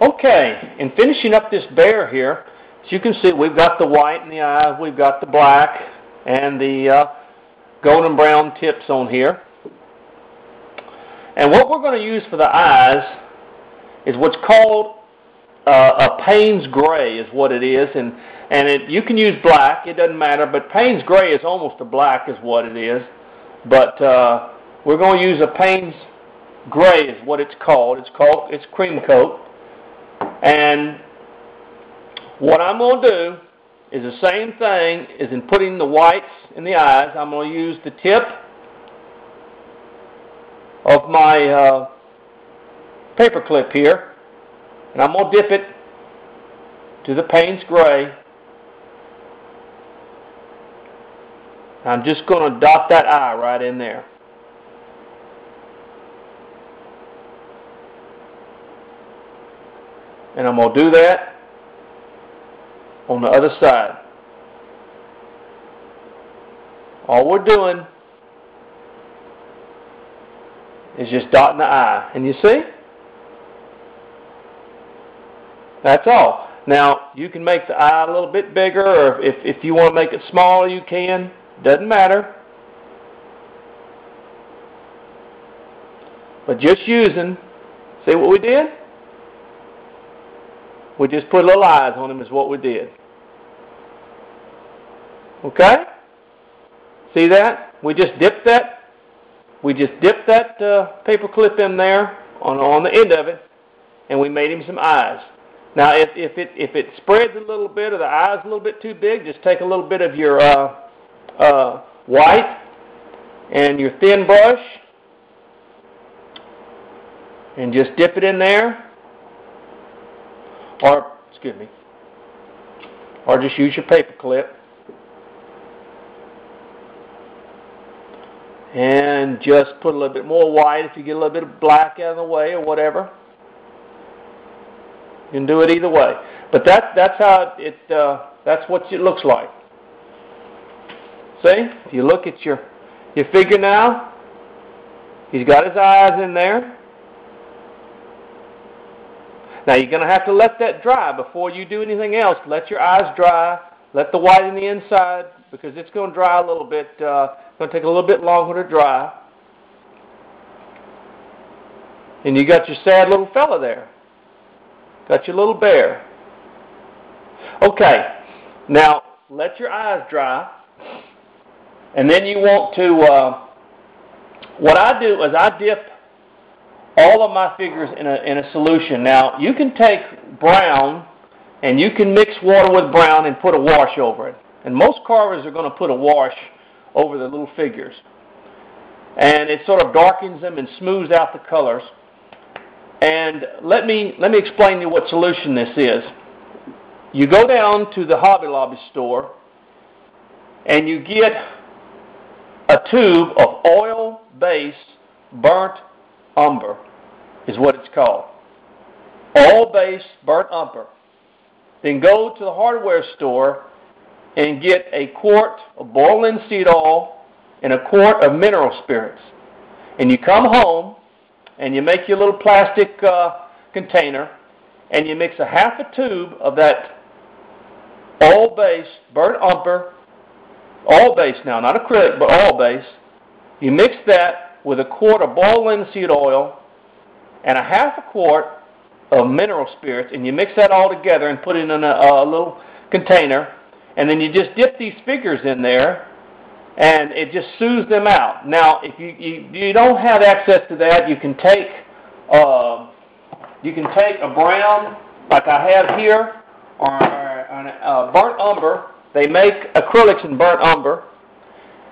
Okay, in finishing up this bear here, as you can see, we've got the white in the eyes, we've got the black and the golden brown tips on here. And what we're going to use for the eyes is what's called a Payne's gray is what it is. And you can use black, it doesn't matter, but Payne's gray is almost a black is what it is. But we're going to use a Payne's gray is what it's called. It's cream coat. And what I'm going to do is the same thing as in putting the whites in the eyes. I'm going to use the tip of my paper clip here, and I'm going to dip it to the Payne's gray. I'm just going to dot that eye right in there. And I'm going to do that on the other side. All we're doing is just dotting the eye. And you see? That's all. Now, you can make the eye a little bit bigger, or if you want to make it smaller, you can. Doesn't matter. But just using, see what we did? We just put little eyes on them is what we did. Okay? See that? We just dipped that paper clip in there on the end of it, and we made him some eyes. Now, if it spreads a little bit or the eye's a little bit too big, just take a little bit of your white and your thin brush and just dip it in there, or just use your paper clip and just put a little bit more white if you get a little bit of black out of the way or whatever. You can do it either way, but that's how that's what it looks like. See, if you look at your figure now, he's got his eyes in there. Now you're going to have to let that dry before you do anything else. Let your eyes dry. Let the white in the inside, because it's going to dry a little bit. It's going to take a little bit longer to dry. And you got your sad little fella there. Got your little bear. Okay, now let your eyes dry. And then you want to, what I do is I dip all of my figures in a solution. Now, you can take brown and you can mix water with brown and put a wash over it. And most carvers are going to put a wash over the little figures. And it sort of darkens them and smooths out the colors. And let me explain to you what solution this is. You go down to the Hobby Lobby store and you get a tube of oil-based burnt umber is what it's called. Oil-based burnt umber. Then go to the hardware store and get a quart of boiled linseed oil and a quart of mineral spirits. And you come home and you make your little plastic container and you mix a half a tube of that oil-based burnt umber, oil-based now, not acrylic, but oil-based. You mix that with a quart of boiled linseed oil and a half a quart of mineral spirits, and you mix that all together and put it in a little container, and then you just dip these figures in there, and it just soothes them out. Now, if you don't have access to that, you can take a brown like I have here, or a burnt umber. They make acrylics in burnt umber,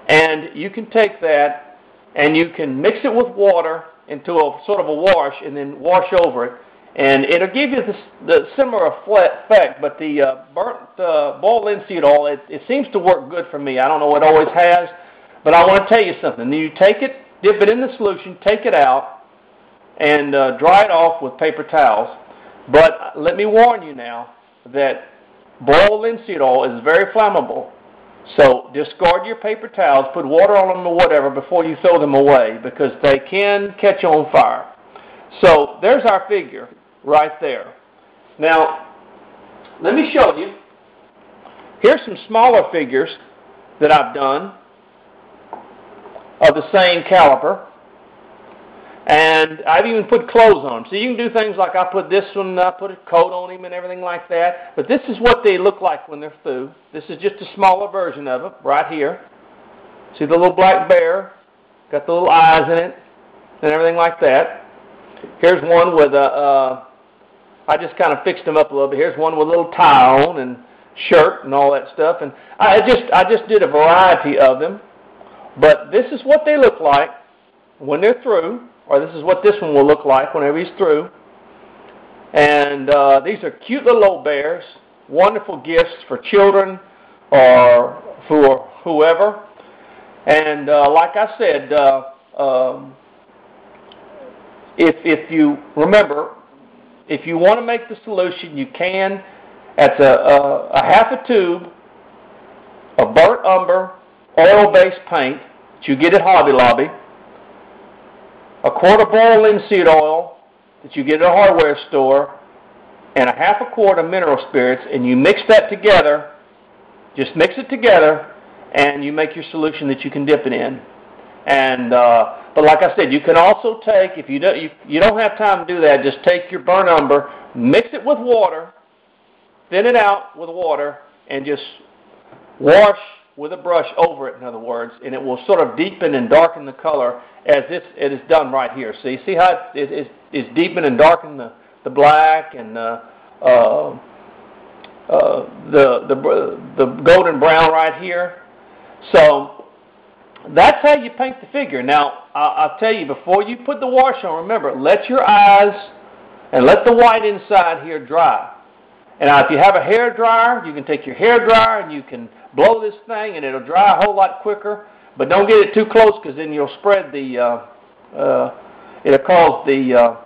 and you can take that and you can mix it with water into a sort of a wash and then wash over it, and it'll give you the similar effect, but the boiled linseed oil, it seems to work good for me. I don't know, it always has, but I want to tell you something. You take it, dip it in the solution, take it out, and dry it off with paper towels. But let me warn you now that boiled linseed oil is very flammable. So discard your paper towels, put water on them or whatever before you throw them away, because they can catch on fire. So there's our figure right there. Now, let me show you. Here's some smaller figures that I've done of the same caliber. And I've even put clothes on them. So you can do things like I put this one, I put a coat on him and everything like that. But this is what they look like when they're through. This is just a smaller version of it right here. See the little black bear? Got the little eyes in it and everything like that. Here's one with a, I just kind of fixed them up a little bit. Here's one with a little tie on and shirt and all that stuff. And I just did a variety of them. But this is what they look like when they're through. Or this is what this one will look like whenever he's through. And these are cute little old bears. Wonderful gifts for children or for whoever. And like I said, if you remember, if you want to make the solution, you can. That's a half a tube of burnt umber, oil-based paint that you get at Hobby Lobby, a quart of boiled linseed oil that you get at a hardware store, and a half a quart of mineral spirits, and you mix that together. Just mix it together, and you make your solution that you can dip it in. And but like I said, you can also take, if you don't have time to do that, just take your burnt umber, mix it with water, thin it out with water, and just wash with a brush over it, in other words, and it will sort of deepen and darken the color as it is done right here. See how it's deepened and darkened the black and the golden brown right here. So that's how you paint the figure. Now, I'll tell you, before you put the wash on, remember, let your eyes and let the white inside here dry. And now, if you have a hair dryer, you can take your hair dryer and you can blow this thing and it'll dry a whole lot quicker. But don't get it too close because then you'll spread the, it'll cause the